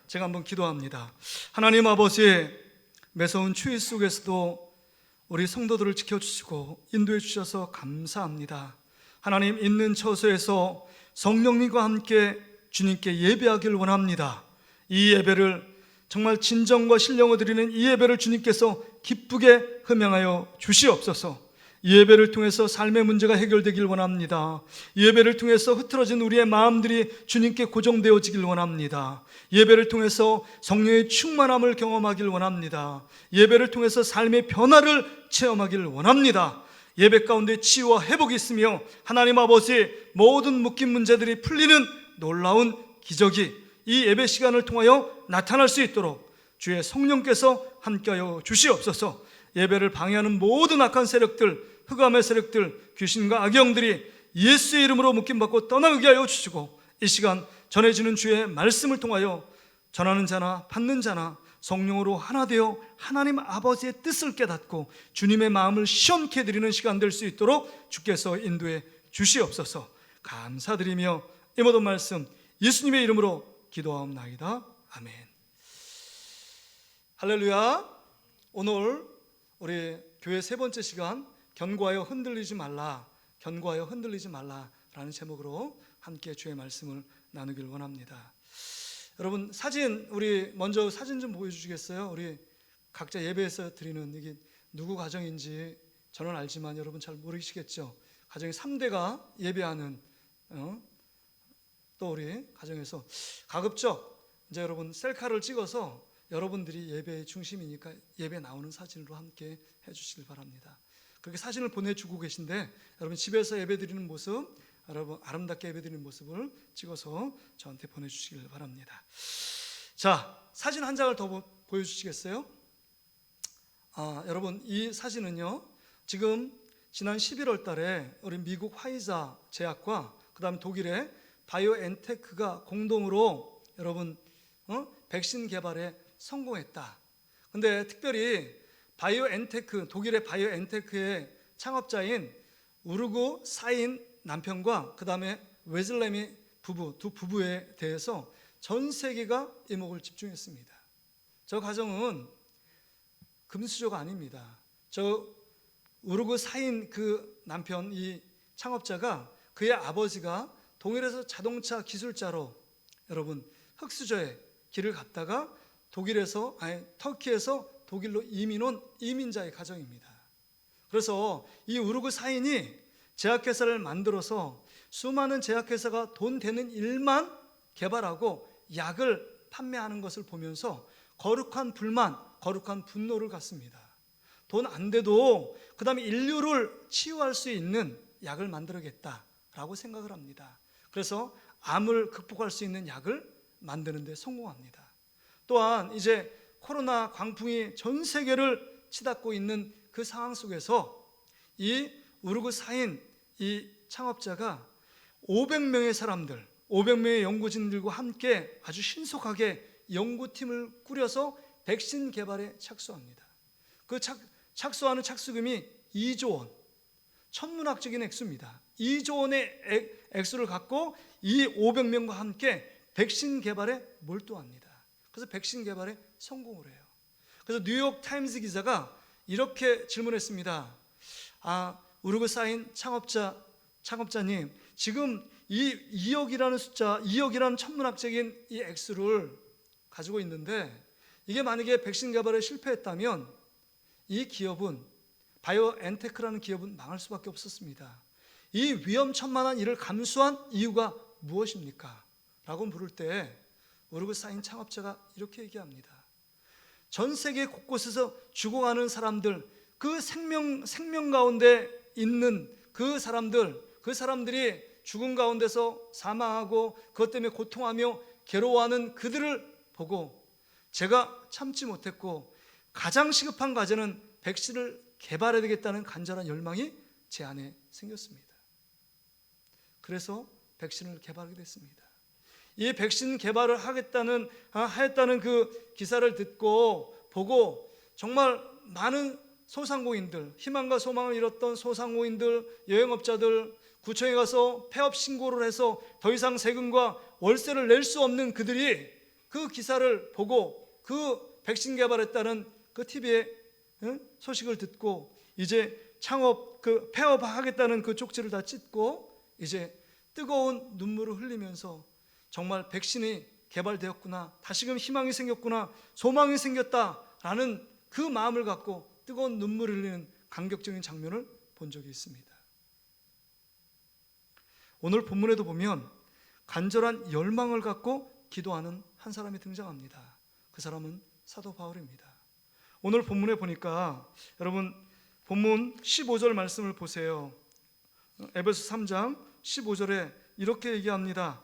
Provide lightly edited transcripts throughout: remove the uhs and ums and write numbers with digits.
제가 한번 기도합니다. 하나님 아버지, 매서운 추위 속에서도 우리 성도들을 지켜주시고 인도해 주셔서 감사합니다. 하나님, 있는 처소에서 성령님과 함께 주님께 예배하길 원합니다. 이 예배를 정말 진정과 신령을 드리는 이 예배를 주님께서 기쁘게 흠양하여 주시옵소서. 이 예배를 통해서 삶의 문제가 해결되길 원합니다. 이 예배를 통해서 흐트러진 우리의 마음들이 주님께 고정되어지길 원합니다. 예배를 통해서 성령의 충만함을 경험하길 원합니다. 예배를 통해서 삶의 변화를 체험하길 원합니다. 예배 가운데 치유와 회복이 있으며 하나님 아버지, 모든 묶인 문제들이 풀리는 놀라운 기적이 이 예배 시간을 통하여 나타날 수 있도록 주의 성령께서 함께하여 주시옵소서. 예배를 방해하는 모든 악한 세력들, 흑암의 세력들, 귀신과 악영들이 예수의 이름으로 묶임받고 떠나게 하여 주시고, 이 시간 전해지는 주의 말씀을 통하여 전하는 자나 받는 자나 성령으로 하나 되어 하나님 아버지의 뜻을 깨닫고 주님의 마음을 시원케 드리는 시간 될 수 있도록 주께서 인도해 주시옵소서. 감사드리며 이 모든 말씀 예수님의 이름으로 기도하옵나이다. 아멘. 할렐루야. 오늘 우리 교회 세 번째 시간, 견고하여 흔들리지 말라, 견고하여 흔들리지 말라라는 제목으로 함께 주의 말씀을 나누길 원합니다. 여러분, 우리 먼저 사진 좀 보여주시겠어요? 우리 각자 예배에서 드리는, 이게 누구 가정인지 저는 알지만 여러분 잘 모르시겠죠? 가정이 3대가 예배하는, 또 우리 가정에서 가급적 이제 여러분 셀카를 찍어서 여러분들이 예배의 중심이니까 예배 나오는 사진으로 함께 해주시길 바랍니다. 그렇게 사진을 보내주고 계신데, 여러분 집에서 예배 드리는 모습, 여러분 아름답게 예배 드리는 모습을 찍어서 저한테 보내주시길 바랍니다. 자, 사진 한 장을 더 보여주시겠어요? 여러분, 이 사진은요, 지금 지난 11월 달에 우리 미국 화이자 제약과 그 다음에 독일의 바이오엔테크가 공동으로 여러분 백신 개발에 성공했다. 근데 특별히 바이오엔테크, 독일의 바이오엔테크의 창업자인 우르고 사인 남편과 그 다음에 웨즐레미 부부, 두 부부에 대해서 전 세계가 이목을 집중했습니다. 저 가정은 금수저가 아닙니다. 저 우르고 사인 그 남편, 이 창업자가, 그의 아버지가 동일에서 자동차 기술자로 여러분 흑수저의 길을 갔다가 터키에서 독일로 이민 온 이민자의 가정입니다. 그래서 이 우르고 사인이 제약회사를 만들어서 수많은 제약회사가 돈 되는 일만 개발하고 약을 판매하는 것을 보면서 거룩한 불만, 거룩한 분노를 갖습니다. 돈 안 돼도 그 다음에 인류를 치유할 수 있는 약을 만들어야겠다라고 생각을 합니다. 그래서 암을 극복할 수 있는 약을 만드는 데 성공합니다. 또한 이제 코로나 광풍이 전 세계를 치닫고 있는 그 상황 속에서 이 우르고 사인 이 창업자가 500명의 사람들, 500명의 연구진들과 함께 아주 신속하게 연구팀을 꾸려서 백신 개발에 착수합니다. 그 착수하는 착수금이 2조 원, 천문학적인 액수입니다. 2조 원의 액수를 갖고 이 500명과 함께 백신 개발에 몰두합니다. 그래서 백신 개발에 성공을 해요. 그래서 뉴욕 타임스 기자가 이렇게 질문했습니다. 우르고 사인 창업자님, 지금 이 2억이라는 숫자, 2억이라는 천문학적인 이 액수를 가지고 있는데, 이게 만약에 백신 개발에 실패했다면 이 기업은, 바이오엔테크라는 기업은 망할 수밖에 없었습니다. 이 위험천만한 일을 감수한 이유가 무엇입니까? 라고 물을 때 우르고 사인 창업자가 이렇게 얘기합니다. 전 세계 곳곳에서 죽어가는 사람들, 그 생명 가운데 있는 그 사람들이 죽음 가운데서 사망하고 그것 때문에 고통하며 괴로워하는 그들을 보고 제가 참지 못했고, 가장 시급한 과제는 백신을 개발해야 되겠다는 간절한 열망이 제 안에 생겼습니다. 그래서 백신을 개발하게 됐습니다. 이 백신 개발을 하였다는 그 기사를 보고 정말 많은 소상공인들, 희망과 소망을 잃었던 소상공인들, 여행업자들, 구청에 가서 폐업 신고를 해서 더 이상 세금과 월세를 낼 수 없는 그들이 그 기사를 보고 그 백신 개발했다는 그 TV에 소식을 듣고 이제 창업 폐업하겠다는 그 쪽지를 다 찢고 이제 뜨거운 눈물을 흘리면서 정말 백신이 개발되었구나, 다시금 희망이 생겼구나, 소망이 생겼다라는 그 마음을 갖고 뜨거운 눈물을 흘리는 감격적인 장면을 본 적이 있습니다. 오늘 본문에도 보면 간절한 열망을 갖고 기도하는 한 사람이 등장합니다. 그 사람은 사도 바울입니다. 오늘 본문에 보니까 여러분 본문 15절 말씀을 보세요. 에베소 3장 15절에 이렇게 얘기합니다.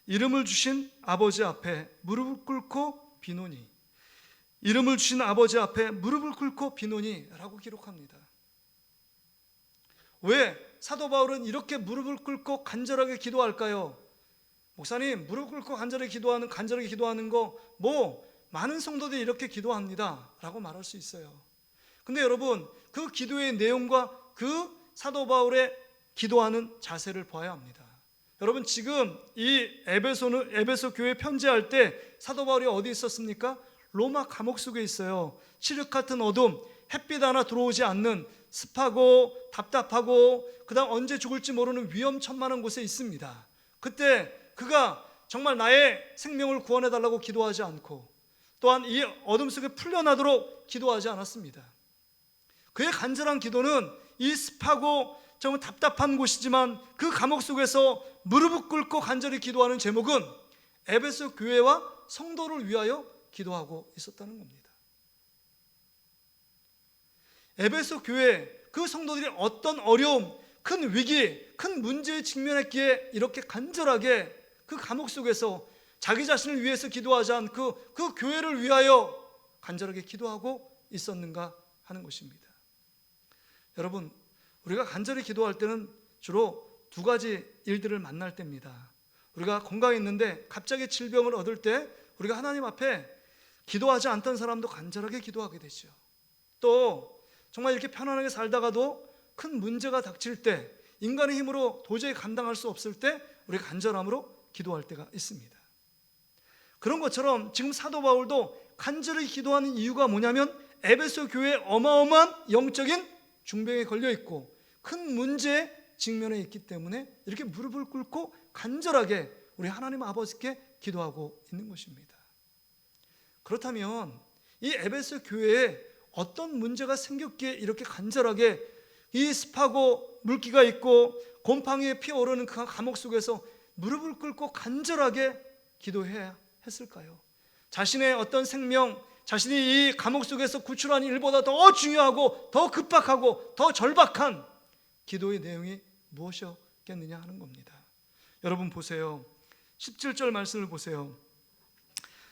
이름을 주신 아버지 앞에 무릎을 꿇고 비노니, 이름을 주신 아버지 앞에 무릎을 꿇고 비노니 라고 기록합니다. 왜 사도 바울은 이렇게 무릎을 꿇고 간절하게 기도할까요? 목사님, 무릎 꿇고 간절하게 기도하는 거 많은 성도들이 이렇게 기도합니다 라고 말할 수 있어요. 근데 여러분, 그 기도의 내용과 그 사도 바울의 기도하는 자세를 봐야 합니다. 여러분, 지금 이 에베소 교회 편지할 때 사도 바울이 어디 있었습니까? 로마 감옥 속에 있어요. 칠흑 같은 어둠, 햇빛 하나 들어오지 않는 습하고 답답하고 그다음 언제 죽을지 모르는 위험천만한 곳에 있습니다. 그때 그가 정말 나의 생명을 구원해달라고 기도하지 않고 또한 이 어둠 속에 풀려나도록 기도하지 않았습니다. 그의 간절한 기도는 이 습하고 정말 답답한 곳이지만 그 감옥 속에서 무릎을 꿇고 간절히 기도하는 제목은 에베소 교회와 성도를 위하여 기도하고 있었다는 겁니다. 에베소 교회 그 성도들이 어떤 어려움, 큰 위기, 큰 문제에 직면했기에 이렇게 간절하게 그 감옥 속에서 자기 자신을 위해서 기도하지 않고 그 교회를 위하여 간절하게 기도하고 있었는가 하는 것입니다. 여러분, 우리가 간절히 기도할 때는 주로 두 가지 일들을 만날 때입니다. 우리가 건강했는데 갑자기 질병을 얻을 때 우리가 하나님 앞에 기도하지 않던 사람도 간절하게 기도하게 되죠. 또 정말 이렇게 편안하게 살다가도 큰 문제가 닥칠 때, 인간의 힘으로 도저히 감당할 수 없을 때 우리가 간절함으로 기도할 때가 있습니다. 그런 것처럼 지금 사도 바울도 간절히 기도하는 이유가 뭐냐면 에베소 교회에 어마어마한 영적인 중병에 걸려 있고 큰 문제에 직면해 있기 때문에 이렇게 무릎을 꿇고 간절하게 우리 하나님 아버지께 기도하고 있는 것입니다. 그렇다면 이 에베소 교회에 어떤 문제가 생겼기에 이렇게 간절하게 이 습하고 물기가 있고 곰팡이에 피어오르는 그 감옥 속에서 무릎을 꿇고 간절하게 기도해야 했을까요? 자신의 어떤 생명, 자신이 이 감옥 속에서 구출하는 일보다 더 중요하고 더 급박하고 더 절박한 기도의 내용이 무엇이었겠느냐 하는 겁니다. 여러분 보세요. 17절 말씀을 보세요.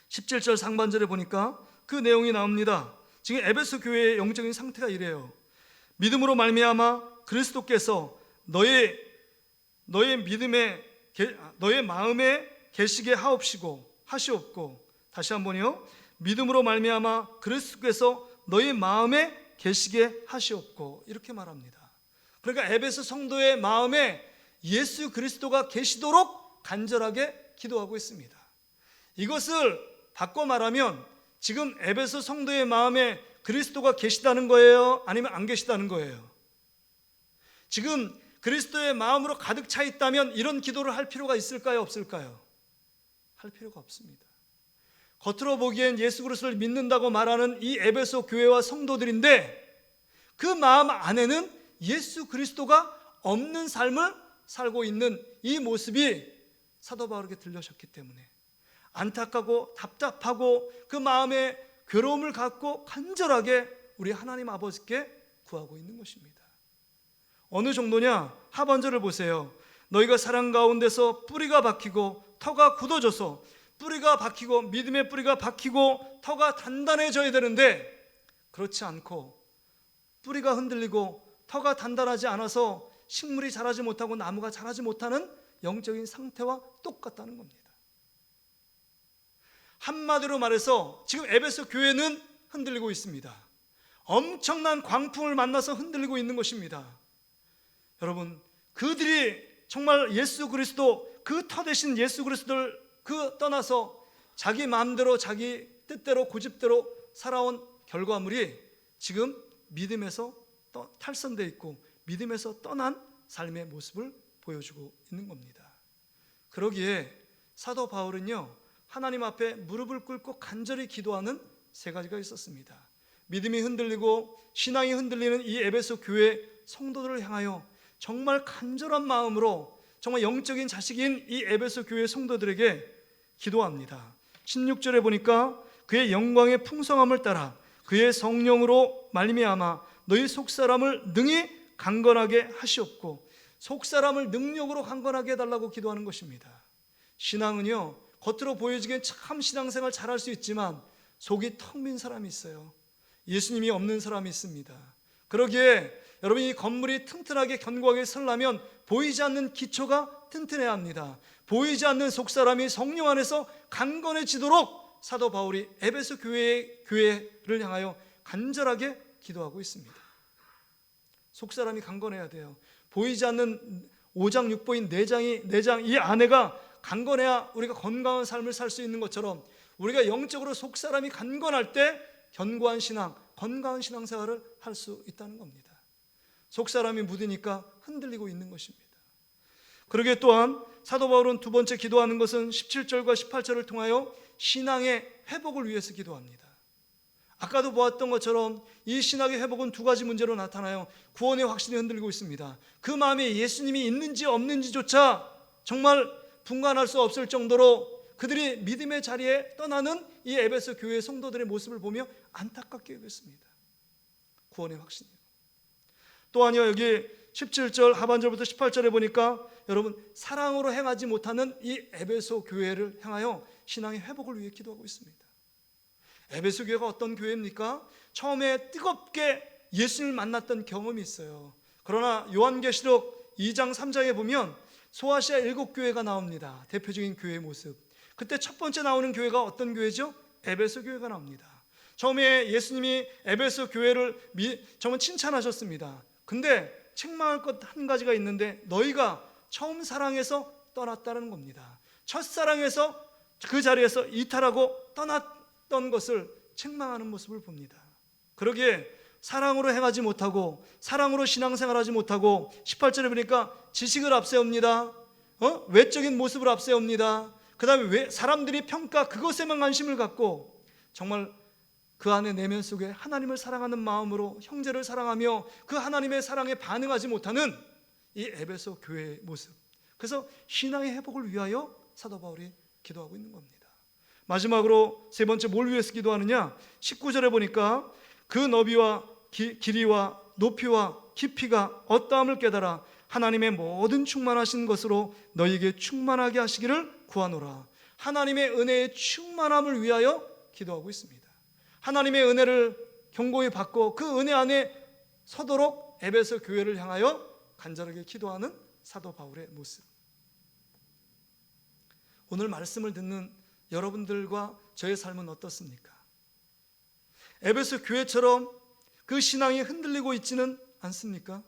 17절 상반절에 보니까 그 내용이 나옵니다. 지금 에베소 교회의 영적인 상태가 이래요. 믿음으로 말미암아 그리스도께서 너의 마음에 계시게 하시옵고 다시 한번요. 믿음으로 말미암아 그리스도께서 너의 마음에 계시게 하시옵고 이렇게 말합니다. 그러니까 에베소 성도의 마음에 예수 그리스도가 계시도록 간절하게 기도하고 있습니다. 이것을 바꿔 말하면 지금 에베소 성도의 마음에 그리스도가 계시다는 거예요? 아니면 안 계시다는 거예요? 지금 그리스도의 마음으로 가득 차 있다면 이런 기도를 할 필요가 있을까요? 없을까요? 할 필요가 없습니다. 겉으로 보기엔 예수 그리스도를 믿는다고 말하는 이 에베소 교회와 성도들인데 그 마음 안에는 예수 그리스도가 없는 삶을 살고 있는 이 모습이 사도 바울에게 들려졌기 때문에 안타깝고 답답하고 그 마음에 괴로움을 갖고 간절하게 우리 하나님 아버지께 구하고 있는 것입니다. 어느 정도냐? 하반절을 보세요. 너희가 사랑 가운데서 뿌리가 박히고 터가 굳어져서 뿌리가 박히고 믿음의 뿌리가 박히고 터가 단단해져야 되는데 그렇지 않고 뿌리가 흔들리고 터가 단단하지 않아서 식물이 자라지 못하고 나무가 자라지 못하는 영적인 상태와 똑같다는 겁니다. 한마디로 말해서 지금 에베소 교회는 흔들리고 있습니다. 엄청난 광풍을 만나서 흔들리고 있는 것입니다. 여러분, 그들이 정말 예수 그리스도 그 터 대신 예수 그리스도를 떠나서 자기 마음대로 자기 뜻대로 고집대로 살아온 결과물이 지금 믿음에서 탈선되어 있고 믿음에서 떠난 삶의 모습을 보여주고 있는 겁니다. 그러기에 사도 바울은요, 하나님 앞에 무릎을 꿇고 간절히 기도하는 세 가지가 있었습니다. 믿음이 흔들리고 신앙이 흔들리는 이 에베소 교회 성도들을 향하여 정말 간절한 마음으로 정말 영적인 자식인 이 에베소 교회 성도들에게 기도합니다. 16절에 보니까 그의 영광의 풍성함을 따라 그의 성령으로 말미암아 너희 속사람을 능히 강건하게 하시옵고, 속사람을 능력으로 강건하게 해달라고 기도하는 것입니다. 신앙은요, 겉으로 보여지기엔 참 신앙생활 잘할 수 있지만 속이 텅 빈 사람이 있어요. 예수님이 없는 사람이 있습니다. 그러기에 여러분, 이 건물이 튼튼하게 견고하게 서려면 보이지 않는 기초가 튼튼해야 합니다. 보이지 않는 속사람이 성령 안에서 강건해지도록 사도 바울이 에베소 교회를 향하여 간절하게 기도하고 있습니다. 속사람이 강건해야 돼요. 보이지 않는 5장 6보인 내장 이 안에가 강건해야 우리가 건강한 삶을 살 수 있는 것처럼, 우리가 영적으로 속사람이 강건할 때 견고한 신앙, 건강한 신앙생활을 할 수 있다는 겁니다. 속사람이 묻으니까 흔들리고 있는 것입니다. 그러기에 또한 사도 바울은 두 번째 기도하는 것은 17절과 18절을 통하여 신앙의 회복을 위해서 기도합니다. 아까도 보았던 것처럼 이 신앙의 회복은 두 가지 문제로 나타나요. 구원의 확신이 흔들리고 있습니다. 그 마음에 예수님이 있는지 없는지조차 정말 분간할 수 없을 정도로 그들이 믿음의 자리에 떠나는 이 에베소 교회 성도들의 모습을 보며 안타깝게 여겼습니다. 구원의 확신이요. 또한요, 여기 17절 하반절부터 18절에 보니까 여러분, 사랑으로 행하지 못하는 이 에베소 교회를 향하여 신앙의 회복을 위해 기도하고 있습니다. 에베소 교회가 어떤 교회입니까? 처음에 뜨겁게 예수님을 만났던 경험이 있어요. 그러나 요한계시록 2장 3장에 보면 소아시아 7교회가 나옵니다. 대표적인 교회의 모습. 그때 첫 번째 나오는 교회가 어떤 교회죠? 에베소 교회가 나옵니다. 처음에 예수님이 에베소 교회를 정말 칭찬하셨습니다. 근데 책망할 것 한 가지가 있는데, 너희가 처음 사랑에서 떠났다는 겁니다. 첫사랑에서 그 자리에서 이탈하고 떠났던 것을 책망하는 모습을 봅니다. 그러기에 사랑으로 행하지 못하고 사랑으로 신앙생활하지 못하고 18절에 보니까 지식을 앞세웁니다. 외적인 모습을 앞세웁니다. 그 다음에 왜 사람들이 평가, 그것에만 관심을 갖고 정말 그 안에 내면 속에 하나님을 사랑하는 마음으로 형제를 사랑하며 그 하나님의 사랑에 반응하지 못하는 이 에베소 교회의 모습. 그래서 신앙의 회복을 위하여 사도 바울이 기도하고 있는 겁니다. 마지막으로 세 번째 뭘 위해서 기도하느냐? 19절에 보니까 그 너비와 길이와 높이와 깊이가 어떠함을 깨달아 하나님의 모든 충만하신 것으로 너희에게 충만하게 하시기를 구하노라. 하나님의 은혜의 충만함을 위하여 기도하고 있습니다. 하나님의 은혜를 견고히 받고 그 은혜 안에 서도록 에베소 교회를 향하여 간절하게 기도하는 사도 바울의 모습. 오늘 말씀을 듣는 여러분들과 저의 삶은 어떻습니까? 에베소 교회처럼 그 신앙이 흔들리고 있지는 않습니까?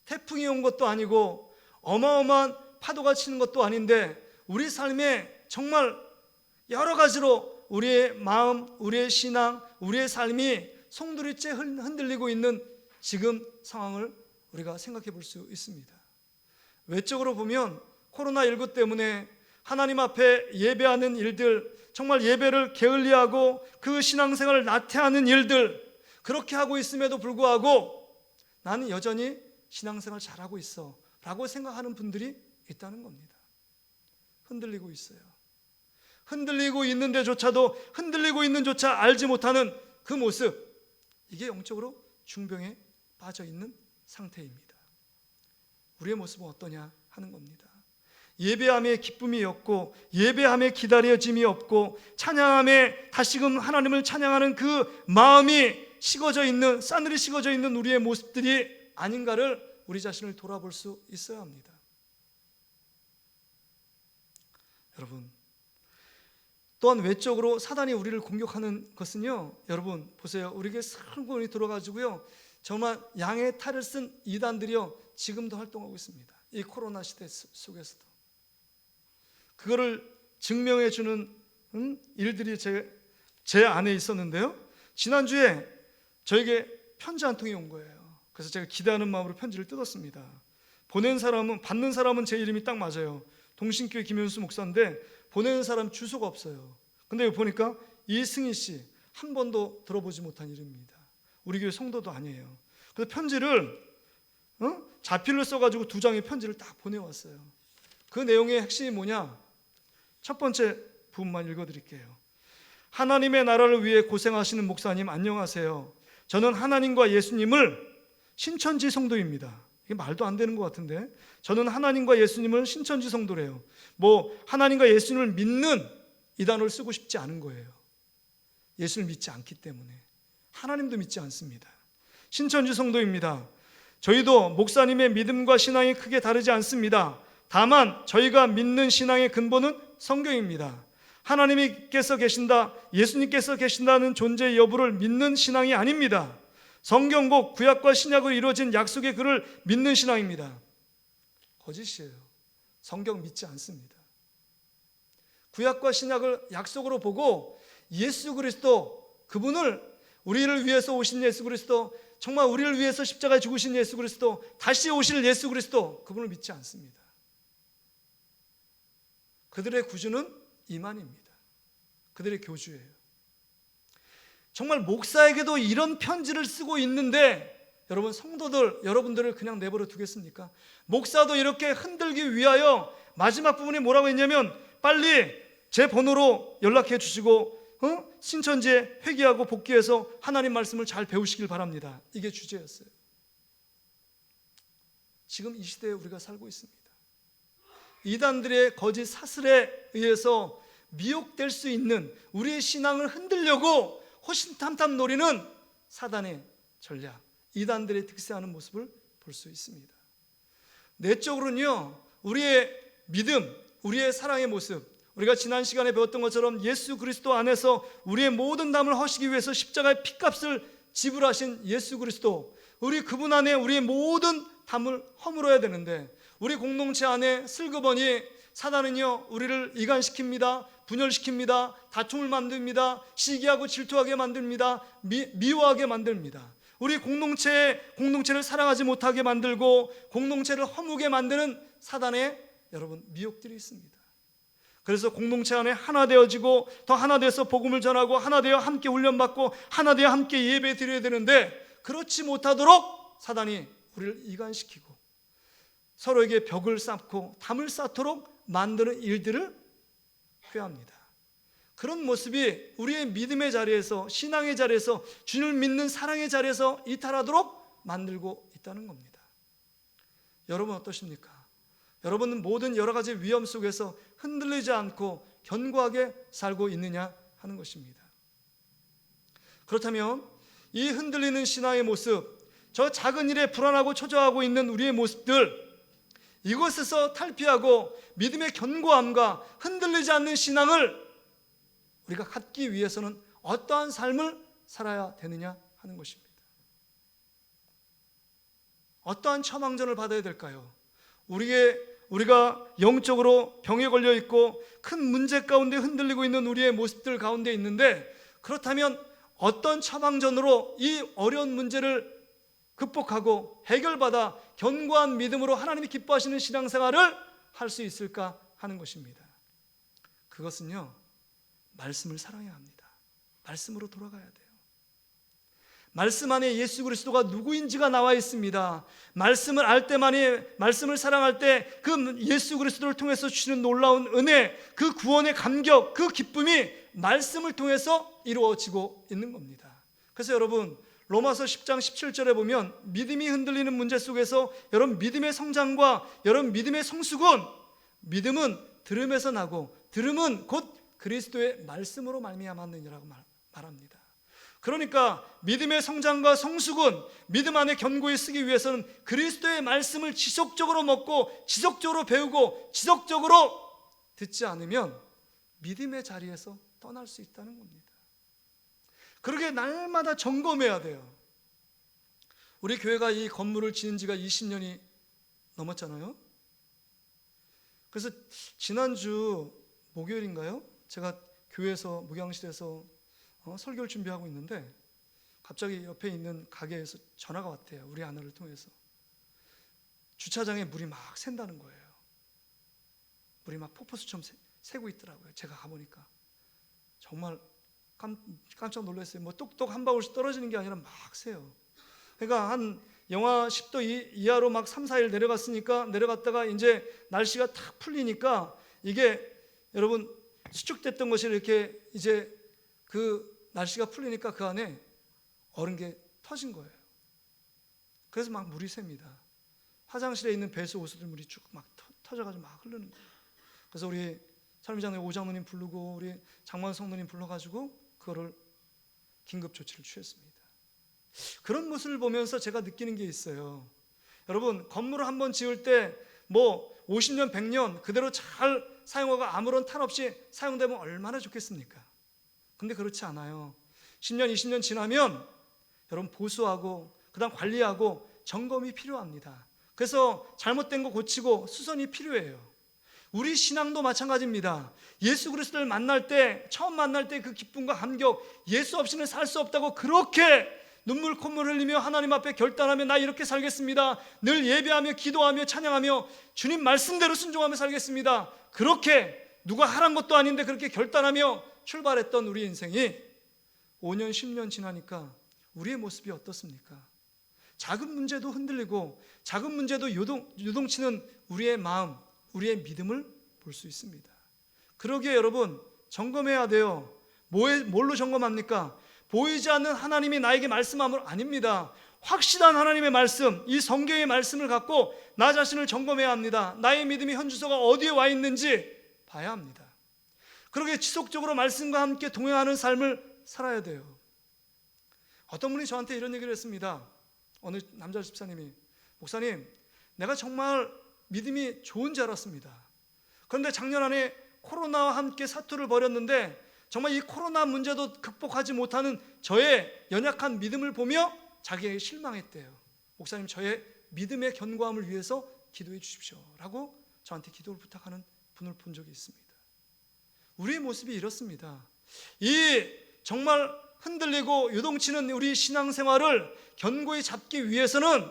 태풍이 온 것도 아니고 어마어마한 파도가 치는 것도 아닌데 우리 삶에 정말 여러 가지로 우리의 마음, 우리의 신앙, 우리의 삶이 송두리째 흔들리고 있는 지금 상황을 우리가 생각해 볼 수 있습니다. 외적으로 보면 코로나19 때문에 하나님 앞에 예배하는 일들, 정말 예배를 게을리하고 그 신앙생활을 나태하는 일들, 그렇게 하고 있음에도 불구하고 나는 여전히 신앙생활 잘하고 있어 라고 생각하는 분들이 있다는 겁니다. 흔들리고 있어요. 흔들리고 있는 데조차도 흔들리고 있는 조차 알지 못하는 그 모습, 이게 영적으로 중병에 빠져 있는 상태입니다. 우리의 모습은 어떠냐 하는 겁니다. 예배함에 기쁨이 없고 예배함에 기다려짐이 없고 찬양함에 다시금 하나님을 찬양하는 그 마음이 식어져 있는, 싸늘히 식어져 있는 우리의 모습들이 아닌가를 우리 자신을 돌아볼 수 있어야 합니다. 여러분, 또한 외적으로 사단이 우리를 공격하는 것은요, 여러분 보세요. 우리에게 상권이 들어가지고요, 정말 양의 탈을 쓴 이단들이요 지금도 활동하고 있습니다. 이 코로나 시대 속에서도 그거를 증명해 주는 일들이 제 안에 있었는데요. 지난주에 저에게 편지 한 통이 온 거예요. 그래서 제가 기대하는 마음으로 편지를 뜯었습니다. 받는 사람은 제 이름이 딱 맞아요. 동신교회 김현수 목사인데 보내는 사람 주소가 없어요. 근데 여기 보니까 이승희 씨, 한 번도 들어보지 못한 이름입니다. 우리 교회 성도도 아니에요. 그래서 편지를 자필로 써가지고 2장의 편지를 딱 보내왔어요. 그 내용의 핵심이 뭐냐? 첫 번째 부분만 읽어드릴게요. 하나님의 나라를 위해 고생하시는 목사님 안녕하세요. 저는 하나님과 예수님을 신천지 성도입니다. 이게 말도 안 되는 것 같은데, 저는 하나님과 예수님을 신천지 성도래요. 하나님과 예수님을 믿는 이 단어를 쓰고 싶지 않은 거예요. 예수를 믿지 않기 때문에. 하나님도 믿지 않습니다. 신천지 성도입니다. 저희도 목사님의 믿음과 신앙이 크게 다르지 않습니다. 다만 저희가 믿는 신앙의 근본은 성경입니다. 하나님께서 계신다, 예수님께서 계신다는 존재 여부를 믿는 신앙이 아닙니다. 성경 곧 구약과 신약으로 이루어진 약속의 글을 믿는 신앙입니다. 거짓이에요. 성경 믿지 않습니다. 구약과 신약을 약속으로 보고 예수 그리스도, 그분을 우리를 위해서 오신 예수 그리스도, 정말 우리를 위해서 십자가에 죽으신 예수 그리스도, 다시 오실 예수 그리스도, 그분을 믿지 않습니다. 그들의 구주는 이만입니다. 그들의 교주예요. 정말 목사에게도 이런 편지를 쓰고 있는데 여러분, 성도들, 여러분들을 그냥 내버려 두겠습니까? 목사도 이렇게 흔들기 위하여 마지막 부분에 뭐라고 했냐면, 빨리 제 번호로 연락해 주시고 신천지에 회귀하고 복귀해서 하나님 말씀을 잘 배우시길 바랍니다. 이게 주제였어요. 지금 이 시대에 우리가 살고 있습니다. 이단들의 거짓 사슬에 의해서 미혹될 수 있는 우리의 신앙을 흔들려고 호신탐탐 노리는 사단의 전략, 이단들의 득세하는 모습을 볼 수 있습니다. 내적으로는요, 우리의 믿음, 우리의 사랑의 모습, 우리가 지난 시간에 배웠던 것처럼 예수 그리스도 안에서 우리의 모든 담을 허시기 위해서 십자가의 피값을 지불하신 예수 그리스도, 우리 그분 안에 우리의 모든 담을 허물어야 되는데, 우리 공동체 안에 슬그머니 사단은요, 우리를 이간시킵니다, 분열시킵니다, 다툼을 만듭니다, 시기하고 질투하게 만듭니다, 미워하게 만듭니다. 우리 공동체를 사랑하지 못하게 만들고 공동체를 허무게 만드는 사단의 여러분 미혹들이 있습니다. 그래서 공동체 안에 하나 되어지고 더 하나 돼서 복음을 전하고 하나 되어 함께 훈련받고 하나 되어 함께 예배 드려야 되는데, 그렇지 못하도록 사단이 우리를 이간시키고 서로에게 벽을 쌓고 담을 쌓도록 만드는 일들을 회합니다. 그런 모습이 우리의 믿음의 자리에서, 신앙의 자리에서, 주님을 믿는 사랑의 자리에서 이탈하도록 만들고 있다는 겁니다. 여러분 어떠십니까? 여러분은 모든 여러 가지 위험 속에서 흔들리지 않고 견고하게 살고 있느냐 하는 것입니다. 그렇다면 이 흔들리는 신앙의 모습, 저 작은 일에 불안하고 초조하고 있는 우리의 모습들, 이곳에서 탈피하고 믿음의 견고함과 흔들리지 않는 신앙을 우리가 갖기 위해서는 어떠한 삶을 살아야 되느냐 하는 것입니다. 어떠한 처방전을 받아야 될까요? 우리가 영적으로 병에 걸려 있고 큰 문제 가운데 흔들리고 있는 우리의 모습들 가운데 있는데, 그렇다면 어떤 처방전으로 이 어려운 문제를 극복하고 해결받아 견고한 믿음으로 하나님이 기뻐하시는 신앙생활을 할 수 있을까 하는 것입니다. 그것은요, 말씀을 사랑해야 합니다. 말씀으로 돌아가야 돼요. 말씀 안에 예수 그리스도가 누구인지가 나와 있습니다. 말씀을 알 때만이, 말씀을 사랑할 때 그 예수 그리스도를 통해서 주시는 놀라운 은혜, 그 구원의 감격, 그 기쁨이 말씀을 통해서 이루어지고 있는 겁니다. 그래서 여러분, 로마서 10장 17절에 보면 믿음이 흔들리는 문제 속에서 여러분 믿음의 성장과 여러분 믿음의 성숙은, 믿음은 들음에서 나고 들음은 곧 그리스도의 말씀으로 말미암았느니라고 말합니다. 그러니까 믿음의 성장과 성숙은 믿음 안에 견고히 쓰기 위해서는 그리스도의 말씀을 지속적으로 먹고 지속적으로 배우고 지속적으로 듣지 않으면 믿음의 자리에서 떠날 수 있다는 겁니다. 그러게 날마다 점검해야 돼요. 우리 교회가 이 건물을 지은 지가 20년이 넘었잖아요. 그래서 지난주 목요일인가요? 제가 교회에서 목양실에서 설교를 준비하고 있는데 갑자기 옆에 있는 가게에서 전화가 왔대요. 우리 아내를 통해서. 주차장에 물이 막 샌다는 거예요. 물이 막 폭포수처럼 새고 있더라고요. 제가 가보니까 정말 깜짝 놀랐어요. 뭐 똑똑 한 방울씩 떨어지는 게 아니라 막 새요. 그러니까 한 영하 10도 이하로 막 3, 4일 내려갔다가 이제 날씨가 탁 풀리니까 이게 여러분 수축됐던 것이 이렇게 이제 그 날씨가 풀리니까 그 안에 얼은 게 터진 거예요. 그래서 막 물이 셉니다. 화장실에 있는 배수 호스들 물이 쭉 막 터져가지고 막 흐르는 거예요. 그래서 우리 살미장로님 오장로님 부르고 우리 장만 성도님 불러가지고 그거를 긴급 조치를 취했습니다. 그런 모습을 보면서 제가 느끼는 게 있어요. 여러분 건물을 한번 지을 때 뭐 50년 100년 그대로 잘 사용하고 아무런 탈 없이 사용되면 얼마나 좋겠습니까? 근데 그렇지 않아요. 10년 20년 지나면 여러분 보수하고 그다음 관리하고 점검이 필요합니다. 그래서 잘못된 거 고치고 수선이 필요해요. 우리 신앙도 마찬가지입니다. 예수 그리스도를 만날 때 처음 만날 때 그 기쁨과 감격, 예수 없이는 살 수 없다고 그렇게 눈물 콧물 흘리며 하나님 앞에 결단하며 나 이렇게 살겠습니다. 늘 예배하며 기도하며 찬양하며 주님 말씀대로 순종하며 살겠습니다. 그렇게 누가 하란 것도 아닌데 그렇게 결단하며 출발했던 우리 인생이 5년 10년 지나니까 우리의 모습이 어떻습니까? 작은 문제도 흔들리고 작은 문제도 요동치는 우리의 마음, 우리의 믿음을 볼 수 있습니다. 그러기에 여러분 점검해야 돼요. 뭘로 점검합니까? 보이지 않는 하나님이 나에게 말씀함을 아닙니다. 확실한 하나님의 말씀, 이 성경의 말씀을 갖고 나 자신을 점검해야 합니다. 나의 믿음이 현주소가 어디에 와 있는지 봐야 합니다. 그렇게 지속적으로 말씀과 함께 동행하는 삶을 살아야 돼요. 어떤 분이 저한테 이런 얘기를 했습니다. 어느 남자 집사님이 목사님 내가 정말 믿음이 좋은 줄 알았습니다. 그런데 작년 안에 코로나와 함께 사투를 벌였는데 정말 이 코로나 문제도 극복하지 못하는 저의 연약한 믿음을 보며 자기에게 실망했대요. 목사님 저의 믿음의 견고함을 위해서 기도해 주십시오 라고 저한테 기도를 부탁하는 분을 본 적이 있습니다. 우리의 모습이 이렇습니다. 이 정말 흔들리고 요동치는 우리 신앙생활을 견고히 잡기 위해서는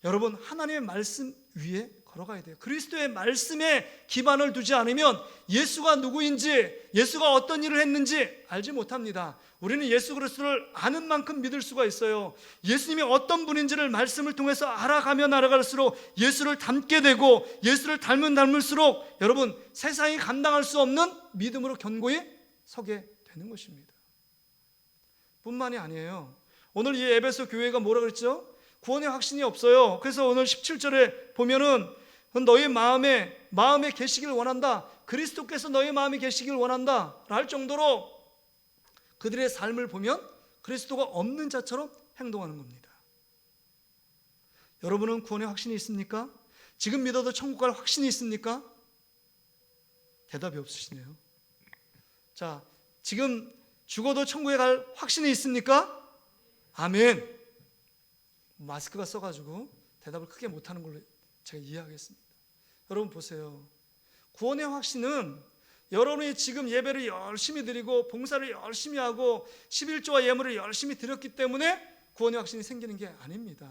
여러분 하나님의 말씀 위에 걸어가야 돼요. 그리스도의 말씀에 기반을 두지 않으면 예수가 누구인지 예수가 어떤 일을 했는지 알지 못합니다. 우리는 예수 그리스도를 아는 만큼 믿을 수가 있어요. 예수님이 어떤 분인지를 말씀을 통해서 알아가면 알아갈수록 예수를 닮게 되고 예수를 닮을수록 여러분 세상이 감당할 수 없는 믿음으로 견고히 서게 되는 것입니다. 뿐만이 아니에요. 오늘 이 에베소 교회가 뭐라 그랬죠? 구원의 확신이 없어요. 그래서 오늘 17절에 보면은 너희 마음에 계시기를 원한다. 그리스도께서 너희 마음에 계시기를 원한다 할 정도로 그들의 삶을 보면 그리스도가 없는 자처럼 행동하는 겁니다. 여러분은 구원의 확신이 있습니까? 지금 믿어도 천국 갈 확신이 있습니까? 대답이 없으시네요. 자, 지금 죽어도 천국에 갈 확신이 있습니까? 아멘. 마스크가 써가지고 대답을 크게 못하는 걸로 제가 이해하겠습니다. 여러분 보세요. 구원의 확신은 여러분이 지금 예배를 열심히 드리고 봉사를 열심히 하고 11조와 예물을 열심히 드렸기 때문에 구원의 확신이 생기는 게 아닙니다.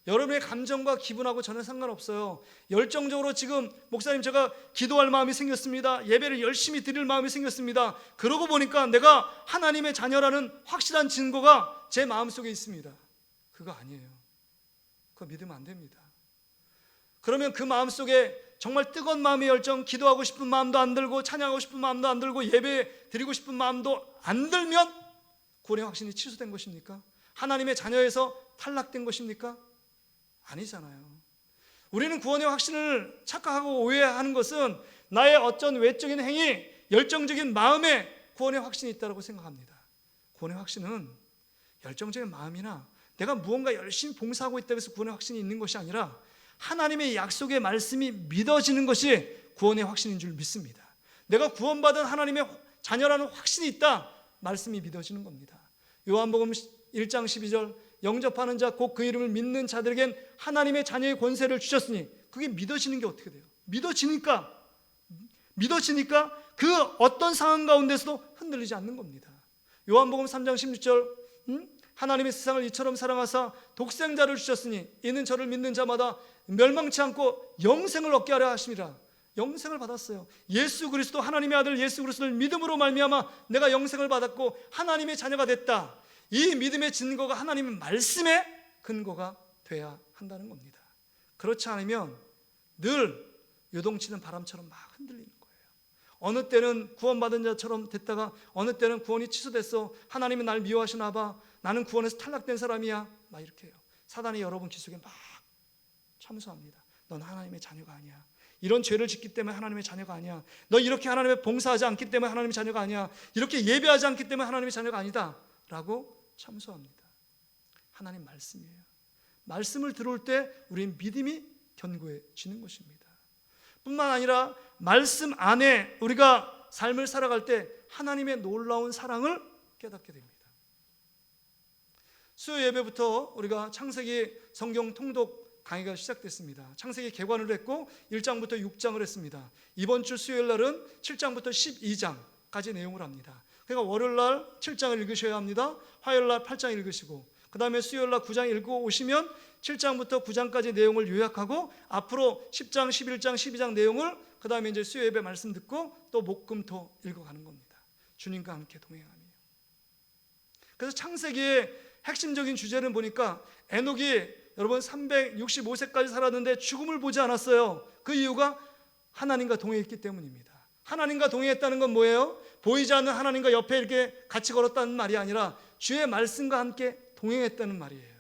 여러분의 감정과 기분하고 전혀 상관없어요. 열정적으로 지금 목사님 제가 기도할 마음이 생겼습니다. 예배를 열심히 드릴 마음이 생겼습니다. 그러고 보니까 내가 하나님의 자녀라는 확실한 증거가 제 마음속에 있습니다. 그거 아니에요. 그거 믿으면 안 됩니다. 그러면 그 마음속에 정말 뜨거운 마음의 열정, 기도하고 싶은 마음도 안 들고 찬양하고 싶은 마음도 안 들고 예배 드리고 싶은 마음도 안 들면 구원의 확신이 취소된 것입니까? 하나님의 자녀에서 탈락된 것입니까? 아니잖아요. 우리는 구원의 확신을 착각하고 오해하는 것은 나의 어떤 외적인 행위, 열정적인 마음에 구원의 확신이 있다고 생각합니다. 구원의 확신은 열정적인 마음이나 내가 무언가 열심히 봉사하고 있다고 해서 구원의 확신이 있는 것이 아니라 하나님의 약속의 말씀이 믿어지는 것이 구원의 확신인 줄 믿습니다. 내가 구원받은 하나님의 자녀라는 확신이 있다. 말씀이 믿어지는 겁니다. 요한복음 1장 12절 영접하는 자 곧 그 이름을 믿는 자들에겐 하나님의 자녀의 권세를 주셨으니 그게 믿어지는 게 어떻게 돼요? 믿어지니까 그 어떤 상황 가운데서도 흔들리지 않는 겁니다. 요한복음 3장 16절 하나님이 세상을 이처럼 사랑하사 독생자를 주셨으니 이는 저를 믿는 자마다 멸망치 않고 영생을 얻게 하려 하심이라. 영생을 받았어요. 예수 그리스도 하나님의 아들 예수 그리스도를 믿음으로 말미암아 내가 영생을 받았고 하나님의 자녀가 됐다. 이 믿음의 증거가 하나님의 말씀의 근거가 돼야 한다는 겁니다. 그렇지 않으면 늘 요동치는 바람처럼 막 흔들리는 거예요. 어느 때는 구원받은 자처럼 됐다가 어느 때는 구원이 취소됐어. 하나님이 날 미워하시나 봐. 나는 구원에서 탈락된 사람이야. 막 이렇게 해요. 사단이 여러분 귀 속에 막 참수합니다. 넌 하나님의 자녀가 아니야. 이런 죄를 짓기 때문에 하나님의 자녀가 아니야. 너 이렇게 하나님의 봉사하지 않기 때문에 하나님의 자녀가 아니야. 이렇게 예배하지 않기 때문에 하나님의 자녀가 아니다 라고 참수합니다. 하나님 말씀이에요. 말씀을 들어올 때 우리는 믿음이 견고해지는 것입니다. 뿐만 아니라 말씀 안에 우리가 삶을 살아갈 때 하나님의 놀라운 사랑을 깨닫게 됩니다. 수요 예배부터 우리가 창세기 성경 통독 강의가 시작됐습니다. 창세기 개관을 했고 1장부터 6장을 했습니다. 이번 주 수요일 날은 7장부터 12장까지 내용을 합니다. 그러니까 월요일 날 7장을 읽으셔야 합니다. 화요일 날 8장 읽으시고 그 다음에 수요일 날 9장 읽고 오시면 7장부터 9장까지 내용을 요약하고 앞으로 10장, 11장, 12장 내용을 그 다음에 이제 수요 예배 말씀 듣고 또 목금토 읽어가는 겁니다. 주님과 함께 동행하며. 그래서 창세기의 핵심적인 주제는 보니까 에녹이 여러분 365세까지 살았는데 죽음을 보지 않았어요. 그 이유가 하나님과 동행했기 때문입니다. 하나님과 동행했다는 건 뭐예요? 보이지 않는 하나님과 옆에 이렇게 같이 걸었다는 말이 아니라 주의 말씀과 함께 동행했다는 말이에요.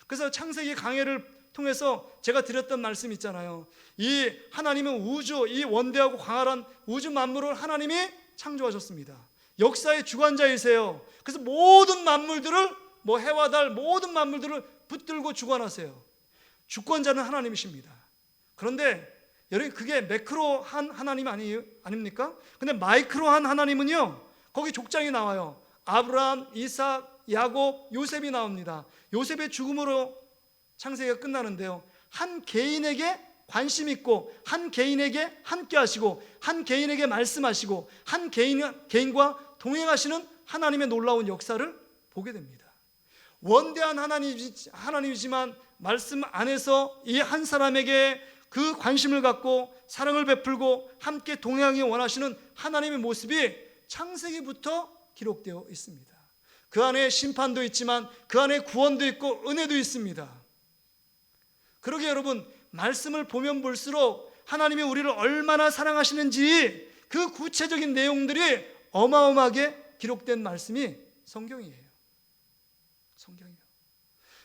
그래서 창세기 강해를 통해서 제가 드렸던 말씀 있잖아요. 이 하나님은 우주, 이 원대하고 광활한 우주 만물을 하나님이 창조하셨습니다. 역사의 주관자이세요. 그래서 모든 만물들을 해와 달 모든 만물들을 붙들고 주관하세요. 주권자는 하나님이십니다. 그런데 여러분 그게 매크로한 하나님 아닙니까? 근데 마이크로한 하나님은요, 거기 족장이 나와요. 아브라함, 이삭, 야곱, 요셉이 나옵니다. 요셉의 죽음으로 창세기가 끝나는데요, 한 개인에게 관심 있고 한 개인에게 함께 하시고 한 개인에게 말씀하시고 한 개인과 동행하시는 하나님의 놀라운 역사를 보게 됩니다. 원대한 하나님이지만 말씀 안에서 이 한 사람에게 그 관심을 갖고 사랑을 베풀고 함께 동행하기 원하시는 하나님의 모습이 창세기부터 기록되어 있습니다. 그 안에 심판도 있지만 그 안에 구원도 있고 은혜도 있습니다. 그러게 여러분, 말씀을 보면 볼수록 하나님이 우리를 얼마나 사랑하시는지 그 구체적인 내용들이 어마어마하게 기록된 말씀이 성경이에요. 성경이요.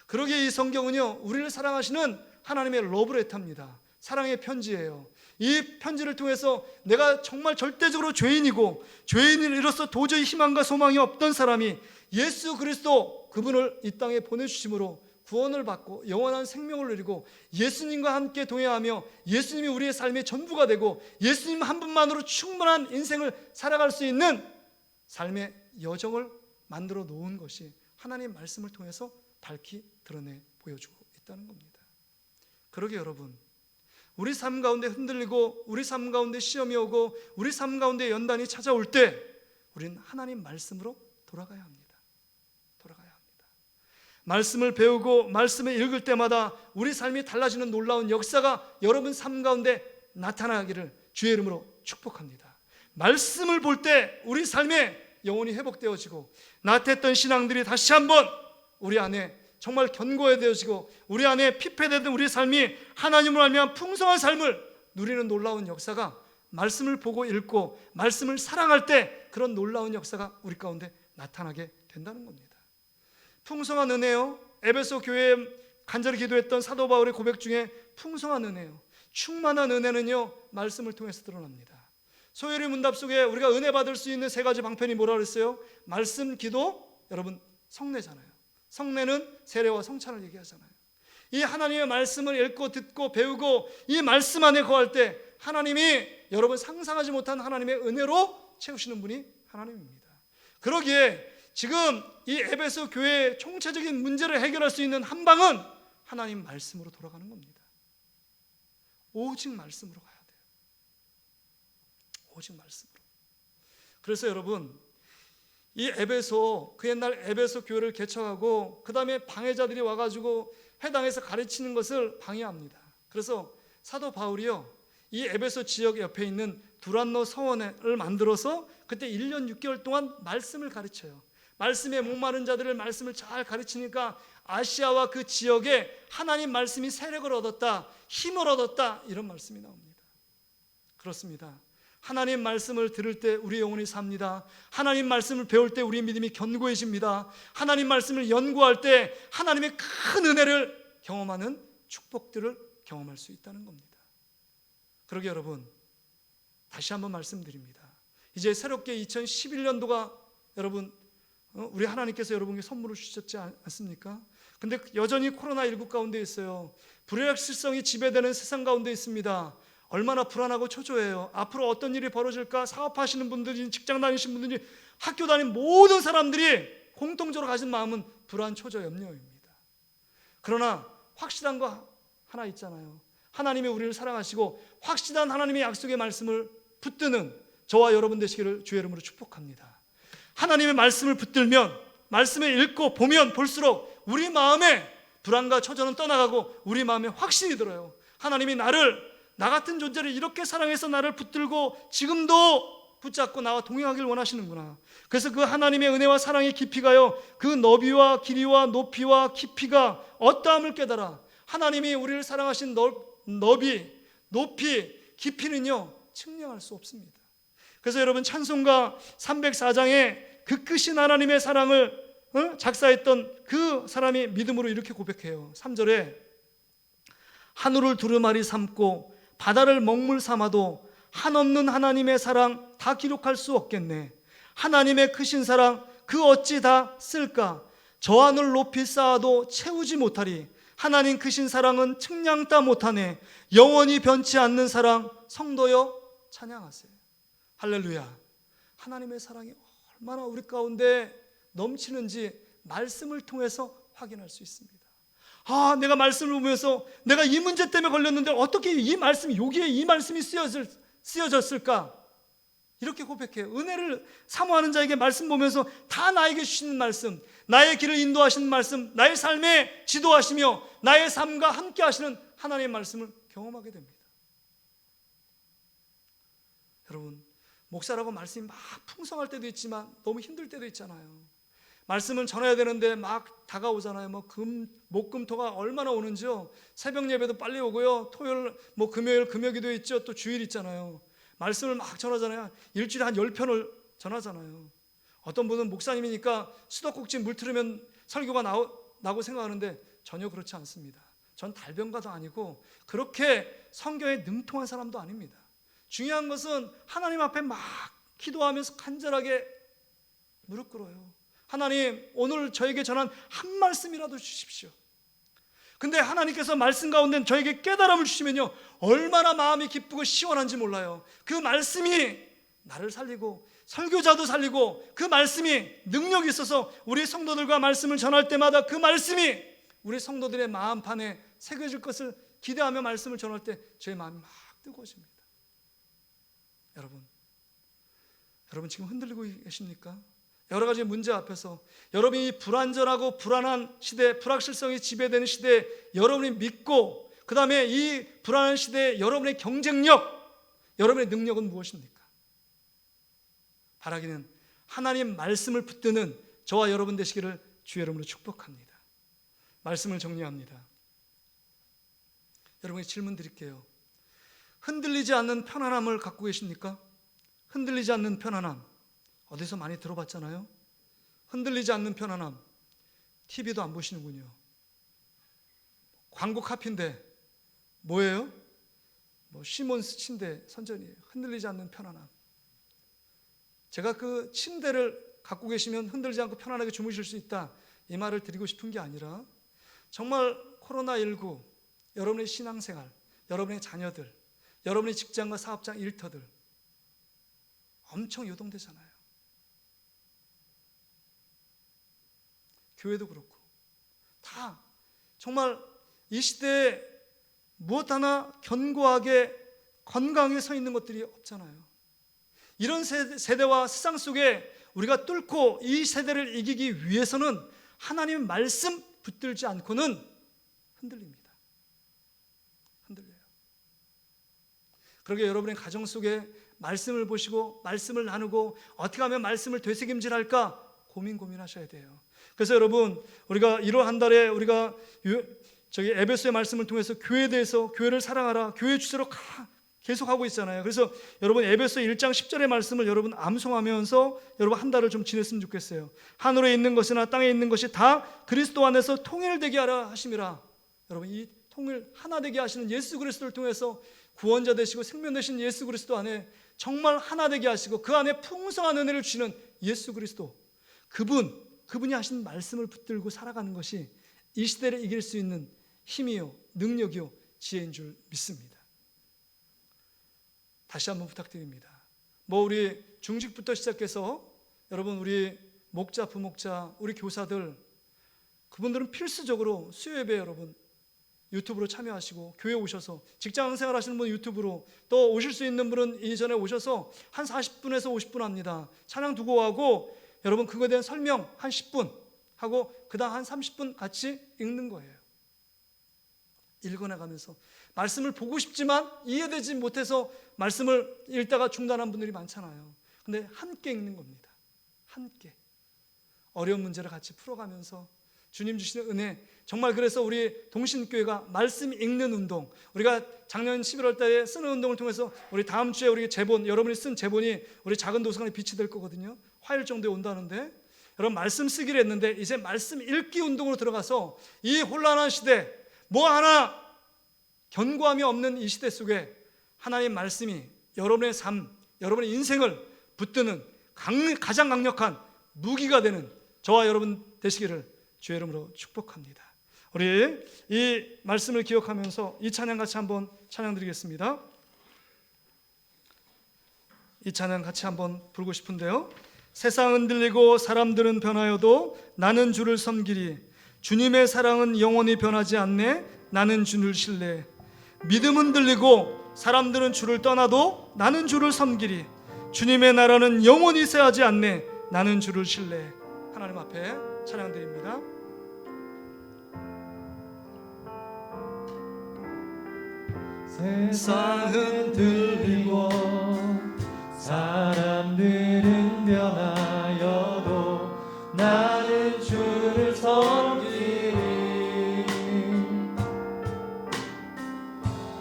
그러기에 이 성경은요, 우리를 사랑하시는 하나님의 러브레터입니다. 사랑의 편지예요. 이 편지를 통해서 내가 정말 절대적으로 죄인이고 죄인으로서 도저히 희망과 소망이 없던 사람이 예수 그리스도 그분을 이 땅에 보내주심으로 구원을 받고 영원한 생명을 누리고 예수님과 함께 동행하며 예수님이 우리의 삶의 전부가 되고 예수님 한 분만으로 충분한 인생을 살아갈 수 있는 삶의 여정을 만들어 놓은 것이 하나님의 말씀을 통해서 밝히 드러내 보여주고 있다는 겁니다. 그러게 여러분, 우리 삶 가운데 흔들리고 우리 삶 가운데 시험이 오고 우리 삶 가운데 연단이 찾아올 때 우리는 하나님 말씀으로 돌아가야 합니다. 돌아가야 합니다. 말씀을 배우고 말씀을 읽을 때마다 우리 삶이 달라지는 놀라운 역사가 여러분 삶 가운데 나타나기를 주의 이름으로 축복합니다. 말씀을 볼 때 우리 삶에 영혼이 회복되어지고 나태했던 신앙들이 다시 한번 우리 안에 정말 견고해져지고 우리 안에 피폐되던 우리 삶이 하나님을 알면 풍성한 삶을 누리는 놀라운 역사가 말씀을 보고 읽고 말씀을 사랑할 때 그런 놀라운 역사가 우리 가운데 나타나게 된다는 겁니다. 풍성한 은혜요, 에베소 교회에 간절히 기도했던 사도 바울의 고백 중에 풍성한 은혜요, 충만한 은혜는요, 말씀을 통해서 드러납니다. 소요리 문답 속에 우리가 은혜 받을 수 있는 세 가지 방편이 뭐라 그랬어요? 말씀, 기도, 여러분 성례잖아요. 성례는 세례와 성찬을 얘기하잖아요. 이 하나님의 말씀을 읽고 듣고 배우고 이 말씀 안에 거할 때 하나님이 여러분 상상하지 못한 하나님의 은혜로 채우시는 분이 하나님입니다. 그러기에 지금 이 에베소 교회의 총체적인 문제를 해결할 수 있는 한 방은 하나님 말씀으로 돌아가는 겁니다. 오직 말씀으로 가야 돼요. 오직 말씀으로. 그래서 여러분, 이 에베소, 그 옛날 에베소 교회를 개척하고 그 다음에 방해자들이 와가지고 해당에서 가르치는 것을 방해합니다. 그래서 사도 바울이요, 이 에베소 지역 옆에 있는 두란노 서원을 만들어서 그때 1년 6개월 동안 말씀을 가르쳐요. 말씀에 목마른 자들을 말씀을 잘 가르치니까 아시아와 그 지역에 하나님 말씀이 세력을 얻었다, 힘을 얻었다, 이런 말씀이 나옵니다. 그렇습니다. 하나님 말씀을 들을 때 우리 영혼이 삽니다. 하나님 말씀을 배울 때 우리 믿음이 견고해집니다. 하나님 말씀을 연구할 때 하나님의 큰 은혜를 경험하는 축복들을 경험할 수 있다는 겁니다. 그러게 여러분, 다시 한번 말씀드립니다. 이제 새롭게 2011년도가 여러분, 우리 하나님께서 여러분께 선물을 주셨지 않습니까? 근데 여전히 코로나19 가운데 있어요. 불확실성이 지배되는 세상 가운데 있습니다. 얼마나 불안하고 초조해요. 앞으로 어떤 일이 벌어질까? 사업하시는 분들이, 직장 다니시는 분들이, 학교 다니는 모든 사람들이 공통적으로 가진 마음은 불안, 초조, 염려입니다. 그러나 확실한 거 하나 있잖아요. 하나님이 우리를 사랑하시고 확실한 하나님의 약속의 말씀을 붙드는 저와 여러분 되시기를 주의 이름으로 축복합니다. 하나님의 말씀을 붙들면, 말씀을 읽고 보면 볼수록 우리 마음에 불안과 초조는 떠나가고 우리 마음에 확신이 들어요. 하나님이 나 같은 존재를 이렇게 사랑해서 나를 붙들고 지금도 붙잡고 나와 동행하길 원하시는구나. 그래서 그 하나님의 은혜와 사랑의 깊이가요, 그 너비와 길이와 높이와 깊이가 어떠함을 깨달아 하나님이 우리를 사랑하신 너비, 높이, 깊이는요 측량할 수 없습니다. 그래서 여러분, 찬송가 304장에 그 크신 하나님의 사랑을 작사했던 그 사람이 믿음으로 이렇게 고백해요. 3절에 하늘을 두루마리 삼고 바다를 먹물 삼아도 한없는 하나님의 사랑 다 기록할 수 없겠네. 하나님의 크신 사랑 그 어찌 다 쓸까? 저 하늘 높이 쌓아도 채우지 못하리. 하나님 크신 사랑은 측량 따 못하네. 영원히 변치 않는 사랑, 성도여 찬양하세요. 할렐루야. 하나님의 사랑이 얼마나 우리 가운데 넘치는지 말씀을 통해서 확인할 수 있습니다. 내가 말씀을 보면서 내가 이 문제 때문에 걸렸는데 어떻게 이 말씀이, 여기에 이 말씀이 쓰여졌을까? 이렇게 고백해요. 은혜를 사모하는 자에게 말씀 보면서 다 나에게 주시는 말씀, 나의 길을 인도하시는 말씀, 나의 삶에 지도하시며 나의 삶과 함께 하시는 하나님의 말씀을 경험하게 됩니다. 여러분, 목사라고 말씀이 막 풍성할 때도 있지만 너무 힘들 때도 있잖아요. 말씀을 전해야 되는데 막 다가오잖아요. 목금토가 얼마나 오는지요. 새벽 예배도 빨리 오고요. 토요일, 금요일, 금요기도 있죠. 또 주일 있잖아요. 말씀을 막 전하잖아요. 일주일에 한 10편을 전하잖아요. 어떤 분은 목사님이니까 수도꼭지 물 틀으면 설교가 나고 생각하는데 전혀 그렇지 않습니다. 전 달변가도 아니고 그렇게 성경에 능통한 사람도 아닙니다. 중요한 것은 하나님 앞에 막 기도하면서 간절하게 무릎 꿇어요. 하나님, 오늘 저에게 전한 한 말씀이라도 주십시오. 근데 하나님께서 말씀 가운데 저에게 깨달음을 주시면요, 얼마나 마음이 기쁘고 시원한지 몰라요. 그 말씀이 나를 살리고 설교자도 살리고 그 말씀이 능력이 있어서 우리 성도들과 말씀을 전할 때마다 그 말씀이 우리 성도들의 마음판에 새겨질 것을 기대하며 말씀을 전할 때 저의 마음이 막 뜨거워집니다. 여러분 지금 흔들리고 계십니까? 여러 가지 문제 앞에서 여러분이 불안전하고 불안한 시대, 불확실성이 지배되는 시대에 여러분이 믿고 그 다음에 이 불안한 시대에 여러분의 경쟁력, 여러분의 능력은 무엇입니까? 바라기는 하나님 말씀을 붙드는 저와 여러분 되시기를 주의 이름으로 축복합니다. 말씀을 정리합니다. 여러분에게 질문 드릴게요. 흔들리지 않는 편안함을 갖고 계십니까? 흔들리지 않는 편안함, 어디서 많이 들어봤잖아요. 흔들리지 않는 편안함, TV도 안 보시는군요. 광고 카피인데 뭐예요? 시몬스 침대 선전이에요. 흔들리지 않는 편안함. 제가 그 침대를 갖고 계시면 흔들리지 않고 편안하게 주무실 수 있다, 이 말을 드리고 싶은 게 아니라 정말 코로나19, 여러분의 신앙생활, 여러분의 자녀들, 여러분의 직장과 사업장 일터들 엄청 요동되잖아요. 교회도 그렇고 다 정말 이 시대에 무엇 하나 견고하게 건강하게 서 있는 것들이 없잖아요. 이런 세대와 세상 속에 우리가 뚫고 이 세대를 이기기 위해서는 하나님의 말씀 붙들지 않고는 흔들립니다. 흔들려요. 그러게 여러분의 가정 속에 말씀을 보시고 말씀을 나누고 어떻게 하면 말씀을 되새김질할까 고민하셔야 돼요. 그래서 여러분, 우리가 1월 한 달에 우리가 에베소의 말씀을 통해서 교회에 대해서, 교회를 사랑하라, 교회 주제로 계속하고 있잖아요. 그래서 여러분 에베소 1장 10절의 말씀을 여러분 암송하면서 여러분 한 달을 좀 지냈으면 좋겠어요. 하늘에 있는 것이나 땅에 있는 것이 다 그리스도 안에서 통일되게 하라 하심이라. 여러분, 이 통일 하나 되게 하시는 예수 그리스도를 통해서 구원자 되시고 생명 되신 예수 그리스도 안에 정말 하나 되게 하시고 그 안에 풍성한 은혜를 주시는 예수 그리스도, 그분이 하신 말씀을 붙들고 살아가는 것이 이 시대를 이길 수 있는 힘이요, 능력이요, 지혜인 줄 믿습니다. 다시 한번 부탁드립니다. 우리 중직부터 시작해서 여러분, 우리 목자, 부목자, 우리 교사들, 그분들은 필수적으로 수요 예배 여러분 유튜브로 참여하시고, 교회 오셔서 직장 생활 하시는 분은 유튜브로, 또 오실 수 있는 분은 이전에 오셔서 한 40분에서 50분 합니다. 찬양 두고 하고 여러분 그거에 대한 설명 한 10분 하고 그 다음 한 30분 같이 읽는 거예요. 읽어나가면서 말씀을 보고 싶지만 이해되지 못해서 말씀을 읽다가 중단한 분들이 많잖아요. 근데 함께 읽는 겁니다. 함께 어려운 문제를 같이 풀어가면서 주님 주시는 은혜, 정말 그래서 우리 동신교회가 말씀 읽는 운동, 우리가 작년 11월 달에 쓰는 운동을 통해서 우리 다음 주에 우리 제본, 여러분이 쓴 제본이 우리 작은 도서관에 비치될 거거든요. 화요일 정도에 온다는데, 여러분 말씀 쓰기로 했는데 이제 말씀 읽기 운동으로 들어가서 이 혼란한 시대, 하나 견고함이 없는 이 시대 속에 하나님 말씀이 여러분의 삶, 여러분의 인생을 붙드는 가장 강력한 무기가 되는 저와 여러분 되시기를 주의 이름으로 축복합니다. 우리 이 말씀을 기억하면서 이 찬양 같이 한번 찬양 드리겠습니다. 이 찬양 같이 한번 부르고 싶은데요. 세상은 흔들리고 사람들은 변하여도 나는 주를 섬기리. 주님의 사랑은 영원히 변하지 않네. 나는 주를 신뢰. 믿음은 흔들리고 사람들은 주를 떠나도 나는 주를 섬기리. 주님의 나라는 영원히 쇠하지 않네. 나는 주를 신뢰. 하나님 앞에 찬양 드립니다. 세상은 흔들리고 사람들은 변하여도 나는 주를 섬기리.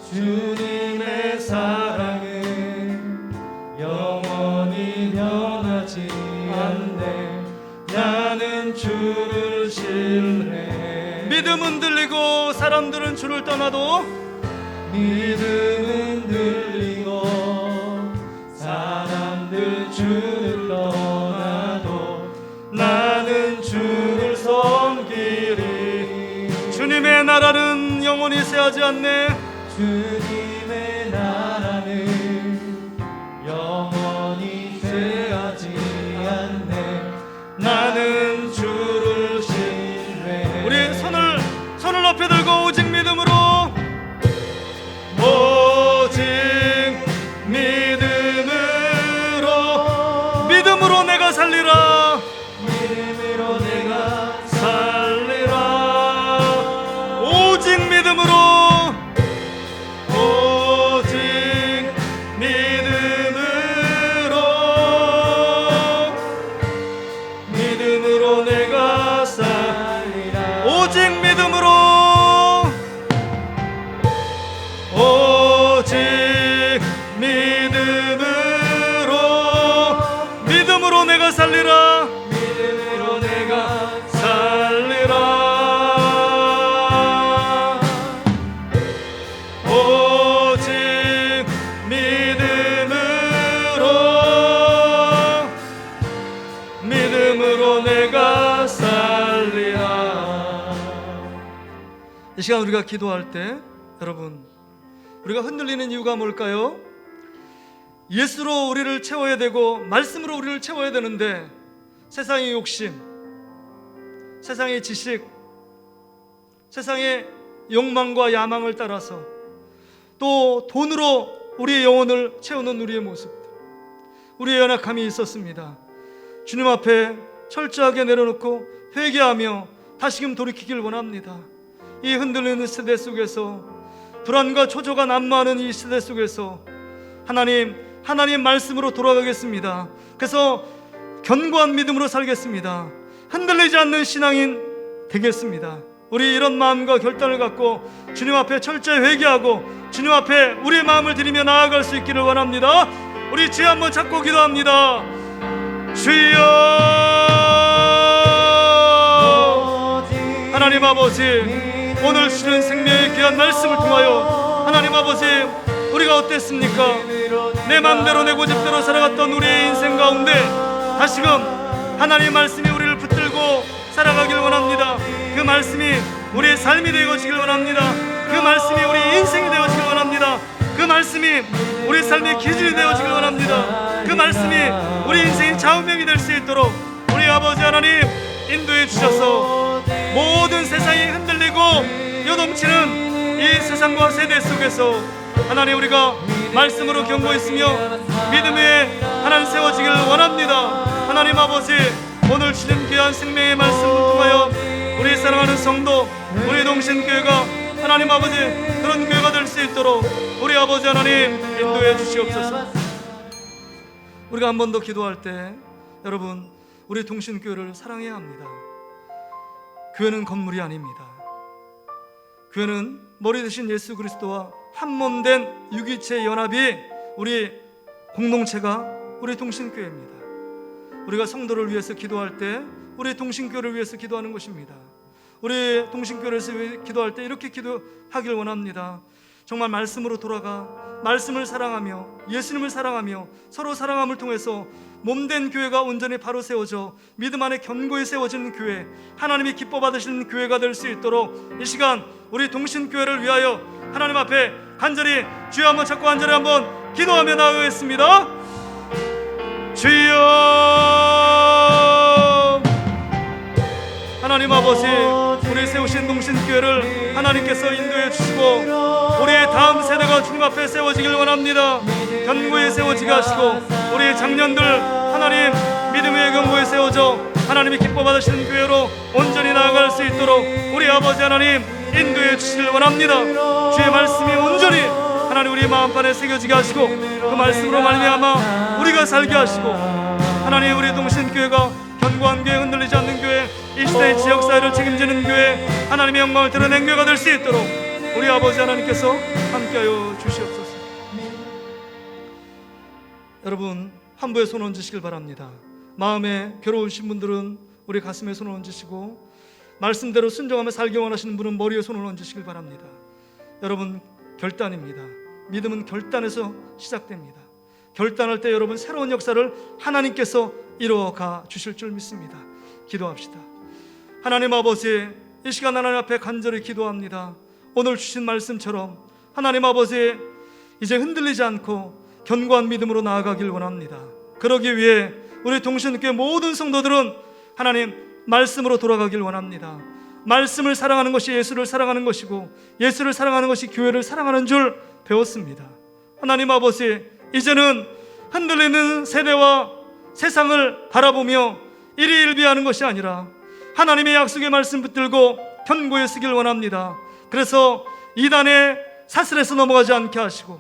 주님의 사랑은 영원히 변하지 않네. 나는 주를 신뢰. 믿음 흔들리고 사람들은 주를 떠나도, 믿음은 흔들리고 사람들 주를 떠나도 나는 주를 섬기리. 주님의 나라는 영원히 쇠하지 않네. 주님의 나라는 영원히 쇠하지 않네. 나는 주를 신뢰해. 우리 손을 높이 들고 오직 믿음으로, 오직 믿음으로 내가 살리라. 믿음으로 내가 살리라. 오직 믿음으로, 오직 믿음으로 내가 살리라. 오직 믿음으로, 오직 믿음으로 내가 살리라. 믿음으로 내가 살리라. 오직 믿음으로 내가 살리라. 이 시간 우리가 기도할 때 여러분, 우리가 흔들리는 이유가 뭘까요? 예수로 우리를 채워야 되고 말씀으로 우리를 채워야 되는데 세상의 욕심, 세상의 지식, 세상의 욕망과 야망을 따라서 또 돈으로 우리의 영혼을 채우는 우리의 모습들, 우리의 연약함이 있었습니다. 주님 앞에 철저하게 내려놓고 회개하며 다시금 돌이키길 원합니다. 이 흔들리는 세대 속에서, 불안과 초조가 난무하는 이 세대 속에서 하나님 말씀으로 돌아가겠습니다. 그래서 견고한 믿음으로 살겠습니다. 흔들리지 않는 신앙인 되겠습니다. 우리 이런 마음과 결단을 갖고 주님 앞에 철저히 회개하고 주님 앞에 우리의 마음을 드리며 나아갈 수 있기를 원합니다. 우리 주여 한번 잡고 기도합니다. 주여, 하나님 아버지, 오늘 주시는 생명의 귀한 말씀을 통하여 하나님 아버지, 우리가 어땠습니까? 내 맘대로 내 고집대로 살아갔던 우리의 인생 가운데 다시금 하나님의 말씀이 우리를 붙들고 살아가길 원합니다. 그 말씀이 우리의 삶이 되어지길 원합니다. 그 말씀이 우리의 인생이 되어지길 원합니다. 그 말씀이 우리 삶의 기준이 되어지길 원합니다. 그 말씀이 우리 인생의 좌우명이 될 수 있도록 우리 아버지 하나님 인도해 주셔서 모든 세상이 흔들리고 요동치는 이 세상과 세대 속에서 하나님 우리가 말씀으로 견고했으며 믿음에 하나님 세워지길 원합니다. 하나님 아버지, 오늘 주신 귀한 생명의 말씀을 통하여 우리 사랑하는 성도, 우리 동신교회가 하나님 아버지 그런 교회가 될 수 있도록 우리 아버지 하나님 인도해 주시옵소서. 우리가 한 번 더 기도할 때 여러분, 우리 동신교회를 사랑해야 합니다. 교회는 건물이 아닙니다. 교회는 머리 대신 예수 그리스도와 한 몸 된 유기체 연합이 우리 공동체가 우리 동신교회입니다. 우리가 성도를 위해서 기도할 때 우리 동신교회를 위해서 기도하는 것입니다. 우리 동신교회에서 기도할 때 이렇게 기도하길 원합니다. 정말 말씀으로 돌아가 말씀을 사랑하며 예수님을 사랑하며 서로 사랑함을 통해서 몸된 교회가 온전히 바로 세워져 믿음 안에 견고히 세워지는 교회, 하나님이 기뻐 받으시는 교회가 될 수 있도록 이 시간 우리 동신교회를 위하여 하나님 앞에 간절히 주여 한번 찾고 간절히 한번 기도하며 나아가겠습니다. 주여, 하나님 아버지, 우리 세우신 동신교회를 하나님께서 인도해 주시고 우리의 다음 세대가 주님 앞에 세워지길 원합니다. 견고히 세워지게 하시고 우리의 장년들 하나님 믿음의 견고히 세워져 하나님이 기뻐 받으시는 교회로 온전히 나아갈 수 있도록 우리 아버지 하나님 인도해 주시길 원합니다. 주의 말씀이 온전히 하나님 우리 마음판에 새겨지게 하시고 그 말씀으로 말미암아 우리가 살게 하시고 하나님 우리 동신교회가 견고한 교회, 흔들리지 않는 교회, 이 시대의 지역사회를 책임지는 교회, 하나님의 영광을 드러낸 교회가 될 수 있도록 우리 아버지 하나님께서 함께하여 주시옵소서. 여러분, 한부에 손 얹으시길 바랍니다. 마음에 괴로우신 분들은 우리 가슴에 손을 얹으시고 말씀대로 순종하며 살기 원하시는 분은 머리에 손을 얹으시길 바랍니다. 여러분, 결단입니다. 믿음은 결단에서 시작됩니다. 결단할 때 여러분 새로운 역사를 하나님께서 이루어가 주실 줄 믿습니다. 기도합시다. 하나님 아버지, 이 시간 하나님 앞에 간절히 기도합니다. 오늘 주신 말씀처럼 하나님 아버지 이제 흔들리지 않고 견고한 믿음으로 나아가길 원합니다. 그러기 위해 우리 동신교회 모든 성도들은 하나님 말씀으로 돌아가길 원합니다. 말씀을 사랑하는 것이 예수를 사랑하는 것이고 예수를 사랑하는 것이 교회를 사랑하는 줄 배웠습니다. 하나님 아버지, 이제는 흔들리는 세대와 세상을 바라보며 일희일비하는 것이 아니라 하나님의 약속의 말씀 붙들고 견고히 쓰길 원합니다. 그래서 이단의 사슬에서 넘어가지 않게 하시고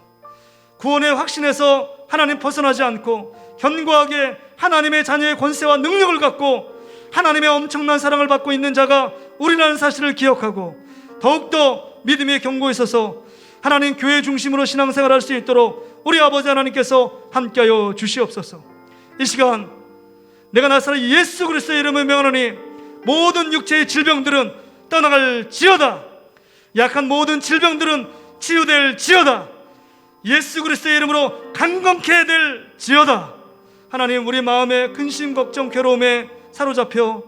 구원의 확신에서 하나님 벗어나지 않고 견고하게 하나님의 자녀의 권세와 능력을 갖고 하나님의 엄청난 사랑을 받고 있는 자가 우리라는 사실을 기억하고 더욱더 믿음에 견고히 서서 하나님 교회 중심으로 신앙생활을 할 수 있도록 우리 아버지 하나님께서 함께하여 주시옵소서. 이 시간 내가 나사렛 예수 그리스도의 이름을 명하노니 모든 육체의 질병들은 떠나갈지어다. 약한 모든 질병들은 치유될지어다. 예수 그리스도의 이름으로 강건케 될지어다. 하나님, 우리 마음에 근심, 걱정, 괴로움에 사로잡혀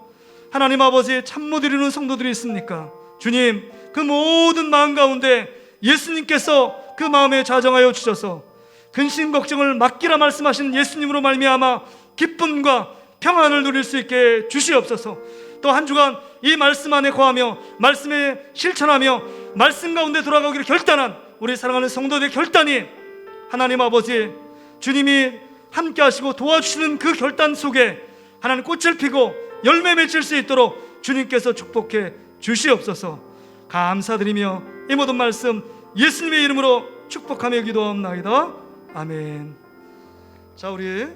하나님 아버지 참 못 이루는 성도들이 있습니까? 주님, 그 모든 마음 가운데 예수님께서 그 마음에 좌정하여 주셔서 근심 걱정을 맡기라 말씀하신 예수님으로 말미암아 기쁨과 평안을 누릴 수 있게 주시옵소서. 또 한 주간 이 말씀 안에 거하며 말씀에 실천하며 말씀 가운데 돌아가기를 결단한 우리 사랑하는 성도들의 결단이 하나님 아버지 주님이 함께 하시고 도와주시는 그 결단 속에 하나님 꽃을 피고 열매 맺을 수 있도록 주님께서 축복해 주시옵소서. 감사드리며 이 모든 말씀 예수님의 이름으로 축복하며 기도하옵나이다. 아멘. 자, 우리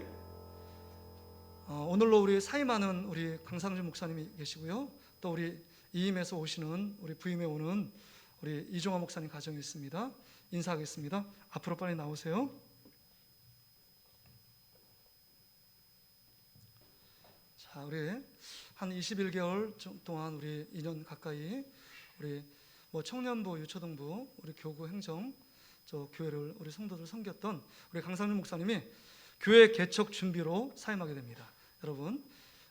오늘로 우리 사임하는 우리 강상준 목사님이 계시고요. 또 우리 이임에서 오시는 우리 부임에 오는 우리 이종화 목사님 가정이 있습니다. 인사하겠습니다. 앞으로 빨리 나오세요. 자, 우리 한 21개월 동안 우리 2년 가까이 우리 청년부, 유초등부, 우리 교구, 행정 저 교회를 우리 성도들 섬겼던 우리 강상준 목사님이 교회 개척 준비로 사임하게 됩니다. 여러분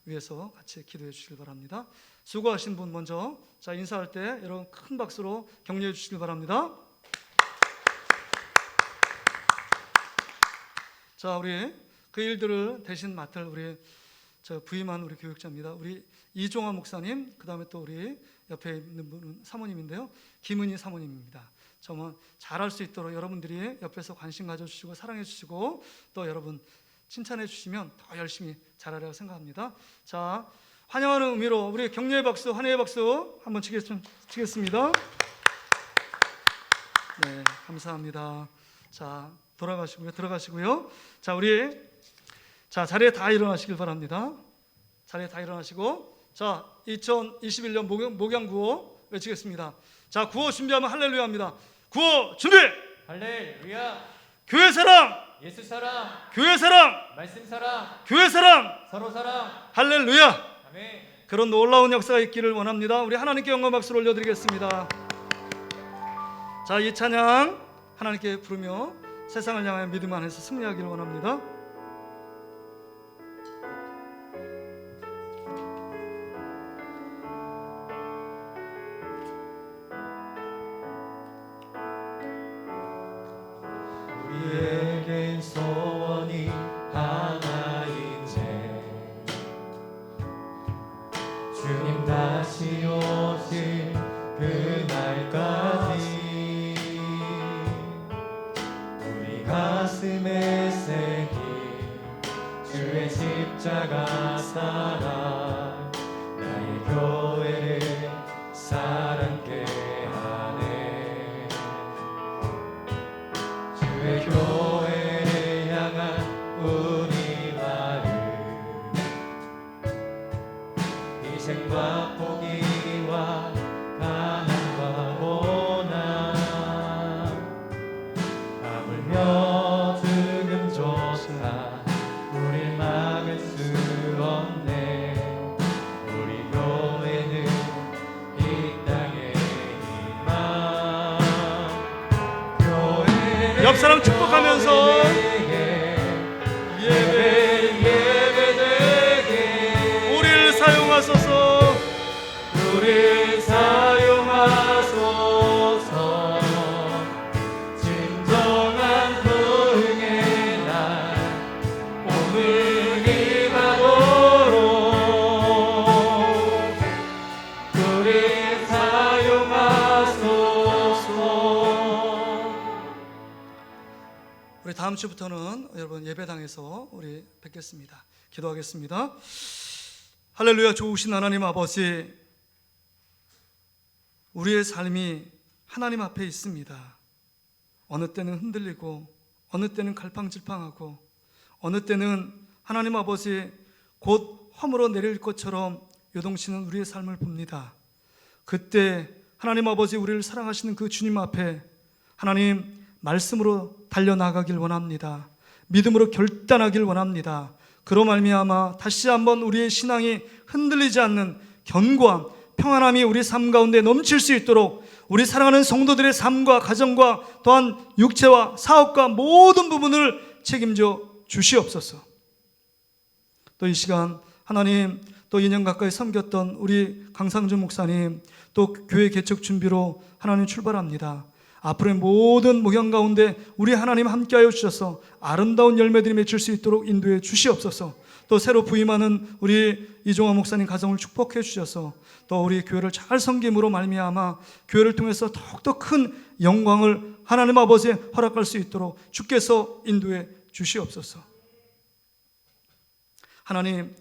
위에서 같이 기도해 주시길 바랍니다. 수고하신 분 먼저 자 인사할 때 여러분 큰 박수로 격려해 주시길 바랍니다. 자, 우리 그 일들을 대신 맡을 우리 저 부임한 우리 교육자입니다. 우리 이종화 목사님, 그 다음에 또 우리 옆에 있는 분은 사모님인데요. 김은희 사모님입니다. 정말 잘할 수 있도록 여러분들이 옆에서 관심 가져주시고 사랑해주시고 또 여러분 칭찬해 주시면 더 열심히 잘하리라고 생각합니다. 자, 환영하는 의미로 우리 격려의 박수, 환영의 박수 한번 치겠습니다. 네, 감사합니다. 자, 들어가시고요. 자, 우리 자리에 다 일어나시길 바랍니다. 자리에 다 일어나시고 자, 2021년 목양 구호 외치겠습니다. 자, 구호 준비하면 할렐루야 합니다. 구호 준비! 할렐루야. 교회 사랑! 예수 사랑. 교회 사랑! 말씀 사랑. 교회 사랑! 서로 사랑. 할렐루야! 아멘. 그런 놀라운 역사가 있기를 원합니다. 우리 하나님께 영광 박수를 올려드리겠습니다. 자, 이 찬양 하나님께 부르며 세상을 향하여 믿음 안에서 승리하기를 원합니다. 우리에겐 소원이 하나인데 주님 다시 오실 그날까지 우리 가슴에 새긴 주의 십자가 사랑 나의 교회를 사랑케 하네. 주의 교회를 향한 우리 마음 희생과 포기와 가난과 고난 하물며 죽음조차 우릴 막을 수 없네. 우리 교회는 이 땅의 희망. 교회를 옆 사람 축복하면서 예배되게 우리를 사용하소서. 우릴 사용하소서. 진정한 부흥의 날 오늘 임하도록 우릴 사용하소서. 우리 다음 주부터는 여러분 예배당에서 우리 뵙겠습니다. 기도하겠습니다. 할렐루야. 좋으신 하나님 아버지, 우리의 삶이 하나님 앞에 있습니다. 어느 때는 흔들리고 어느 때는 갈팡질팡하고 어느 때는 하나님 아버지 곧 허물어 내릴 것처럼 요동치는 우리의 삶을 봅니다. 그때 하나님 아버지 우리를 사랑하시는 그 주님 앞에 하나님 말씀으로 달려나가길 원합니다. 믿음으로 결단하길 원합니다. 그로 말미암아 다시 한번 우리의 신앙이 흔들리지 않는 견고함, 평안함이 우리 삶 가운데 넘칠 수 있도록 우리 사랑하는 성도들의 삶과 가정과 또한 육체와 사업과 모든 부분을 책임져 주시옵소서. 또 이 시간 하나님 또 2년 가까이 섬겼던 우리 강상준 목사님 또 교회 개척 준비로 하나님 출발합니다. 앞으로의 모든 목양 가운데 우리 하나님 함께하여 주셔서 아름다운 열매들이 맺힐 수 있도록 인도해 주시옵소서. 또 새로 부임하는 우리 이종화 목사님 가정을 축복해 주셔서 또 우리 교회를 잘 섬김으로 말미암아 교회를 통해서 더욱더 큰 영광을 하나님 아버지에 허락할 수 있도록 주께서 인도해 주시옵소서. 하나님,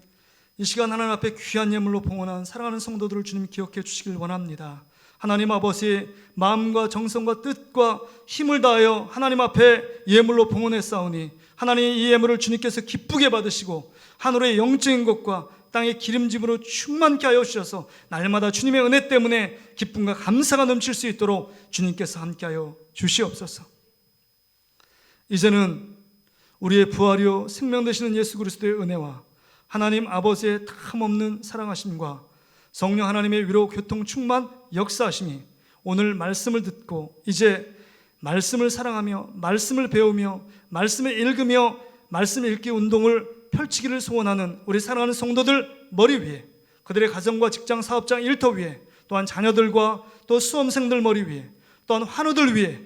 이 시간 하나님 앞에 귀한 예물로 봉헌한 사랑하는 성도들을 주님 기억해 주시길 원합니다. 하나님 아버지, 마음과 정성과 뜻과 힘을 다하여 하나님 앞에 예물로 봉헌했사오니 하나님 이 예물을 주님께서 기쁘게 받으시고 하늘의 영적인 것과 땅의 기름짐으로 충만케 하여 주셔서 날마다 주님의 은혜 때문에 기쁨과 감사가 넘칠 수 있도록 주님께서 함께하여 주시옵소서. 이제는 우리의 부활이요 생명 되시는 예수 그리스도의 은혜와 하나님 아버지의 탐없는 사랑하심과 성령 하나님의 위로 교통 충만 역사하심이 오늘 말씀을 듣고 이제 말씀을 사랑하며 말씀을 배우며 말씀을 읽으며 말씀 읽기 운동을 펼치기를 소원하는 우리 사랑하는 성도들 머리 위에, 그들의 가정과 직장, 사업장, 일터 위에, 또한 자녀들과 또 수험생들 머리 위에, 또한 환우들 위에,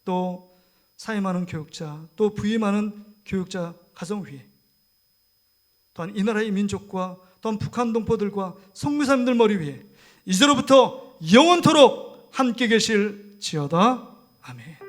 또 사임하는 교육자, 또 부임하는 교육자 가정 위에, 또한 이 나라의 민족과 또한 북한 동포들과 선교사님들 머리 위에 이제로부터 영원토록 함께 계실지어다. 아멘.